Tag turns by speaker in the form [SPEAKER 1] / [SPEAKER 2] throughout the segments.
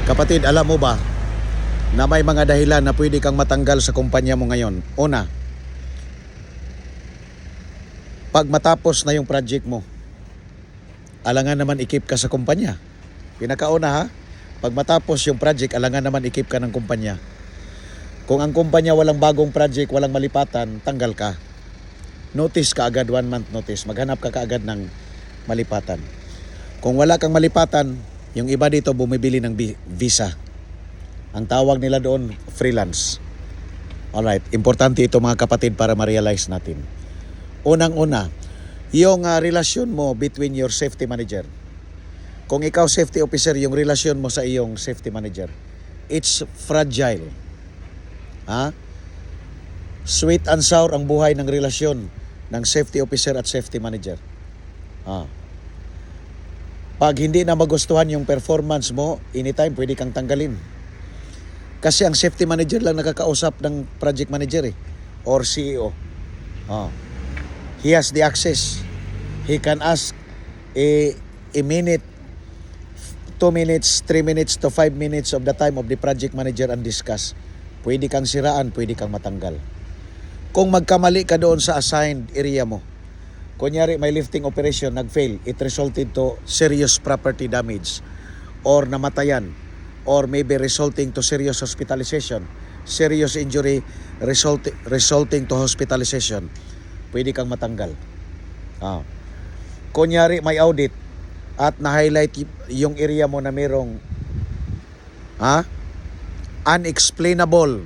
[SPEAKER 1] Kapatid, alam mo ba na may mga dahilan na pwede kang matanggal sa kumpanya mo ngayon? Una, pag matapos na yung project mo, alangan naman ikip ka sa kumpanya. Pinakauna ha, pag matapos yung project, alangan naman ikip ka ng kumpanya. Kung ang kumpanya walang bagong project, walang malipatan, tanggal ka. Notice ka agad, 1 month notice. Maghanap ka kaagad ng malipatan. Kung wala kang malipatan, yung iba dito bumibili ng visa. Ang tawag nila doon, freelance. Alright, importante ito mga kapatid para ma-realize natin. Unang-una, yung relasyon mo between your safety manager. Kung ikaw safety officer, yung relasyon mo sa iyong safety manager, it's fragile. Ha? Sweet and sour ang buhay ng relasyon ng safety officer at safety manager. Pag hindi na magustuhan yung performance mo, anytime pwede kang tanggalin. Kasi ang safety manager lang nakakausap ng project manager or CEO. He has the access. He can ask a minute, 2 minutes, 3 minutes to 5 minutes of the time of the project manager and discuss. Pwede kang siraan, pwede kang matanggal. Kung magkamali ka doon sa assigned area mo, kunyari may lifting operation, nag-fail, it resulted to serious property damage or namatayan or maybe resulting to serious hospitalization, serious injury resulting to hospitalization, pwede kang matanggal. Kunyari may audit at na-highlight yung area mo na merong unexplainable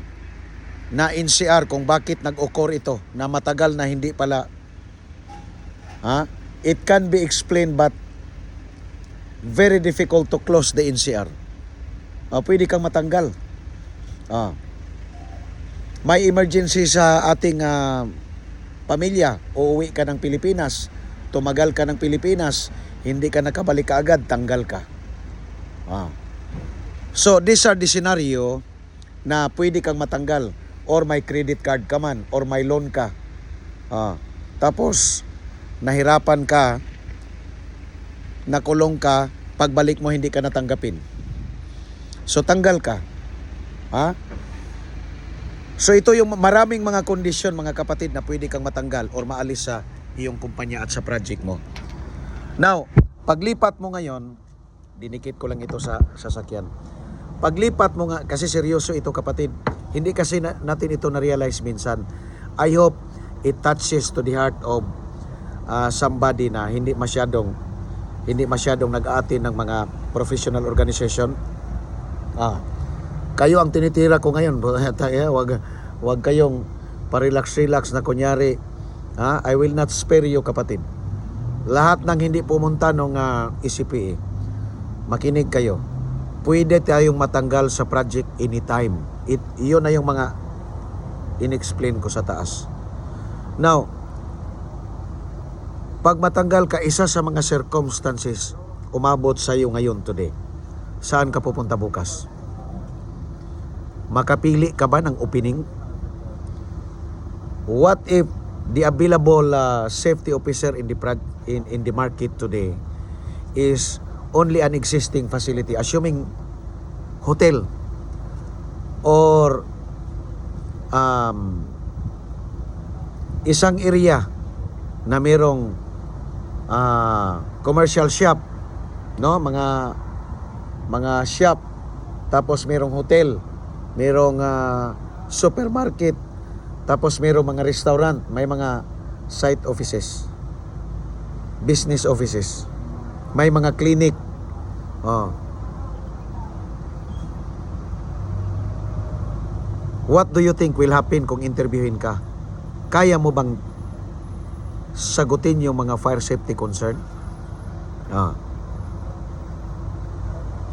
[SPEAKER 1] na NCR kung bakit nag-occur ito na matagal na hindi pala it can be explained but very difficult to close the NCR. Pwede kang matanggal. May emergency sa ating pamilya, uuwi ka ng Pilipinas, tumagal ka ng Pilipinas, hindi ka nakabalik kaagad, tanggal ka. So these are the scenario na pwede kang matanggal, or may credit card ka man, or may loan ka. Tapos nahirapan ka, nakulong ka, pagbalik mo hindi ka natanggapin. So tanggal ka. So ito yung maraming mga kondisyon mga kapatid na pwede kang matanggal or maalis sa iyong kumpanya at sa project mo. Now, paglipat mo ngayon, dinikit ko lang ito sa sasakyan. Paglipat mo nga, kasi seryoso ito kapatid, hindi kasi natin ito na-realize minsan. I hope it touches to the heart of somebody na hindi masyadong nag-aatin ng mga professional organization. Kayo ang tinitira ko ngayon. Wag kayong parelax-relax na kunyari, I will not spare you kapatid. Lahat ng hindi pumunta nung ECPA, makinig kayo. Pwede tayong matanggal sa project anytime. Iyon na yung mga in-explain ko sa taas. Now, pag matanggal ka, isa sa mga circumstances umabot sa iyo ngayon today. Saan ka pupunta bukas? Makapili ka ba ng opening? What if the available safety officer in the market today is only an existing facility, assuming hotel or isang area na merong commercial shop, no, mga shop, tapos merong hotel, merong supermarket, tapos merong mga restaurant, may mga site offices, business offices, may mga clinic. What do you think will happen kung interviewin ka? Kaya mo bang sagutin yung mga fire safety concern?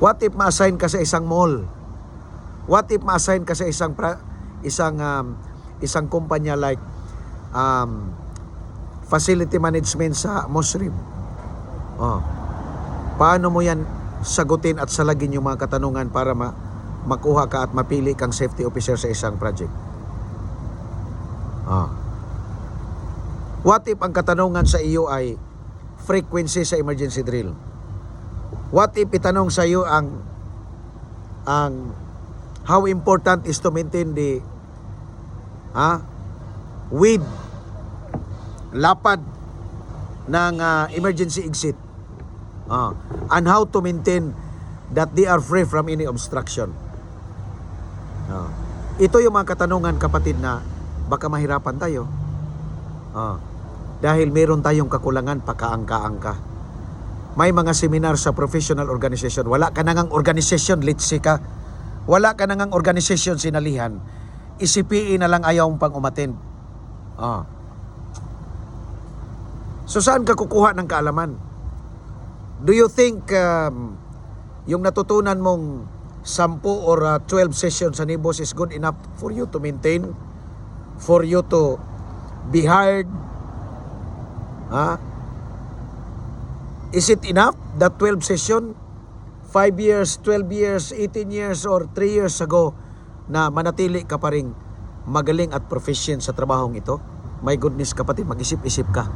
[SPEAKER 1] What if ma-assign ka sa isang mall? What if ma-assign ka sa isang kumpanya like facility management sa Muslim? Paano mo yan sagutin at salagin yung mga katanungan para makuha ka at mapili kang safety officer sa isang project? What if ang katanungan sa iyo ay frequency sa emergency drill? What if itanong sa iyo ang ang how important is to maintain the with lapad ng emergency exit. And how to maintain that they are free from any obstruction. Ito yung mga katanungan, kapatid, na baka mahirapan tayo. Dahil meron tayong kakulangan, pakaangka-angka. May mga seminar sa professional organization. Wala ka nangang organization, litsi ka. Wala ka nangang organization, sinalihan. ICPE na lang ayaw pang umattend. So saan ka kukuha ng kaalaman? Do you think yung natutunan mong 10 or 12 sessions sa Nibos is good enough for you to maintain? For you to be hired? Is it enough, that 12 session? 5 years, 12 years, 18 years, or 3 years ago na manatili ka pa rin magaling at proficient sa trabahong ito? My goodness, kapatid, mag-isip-isip ka.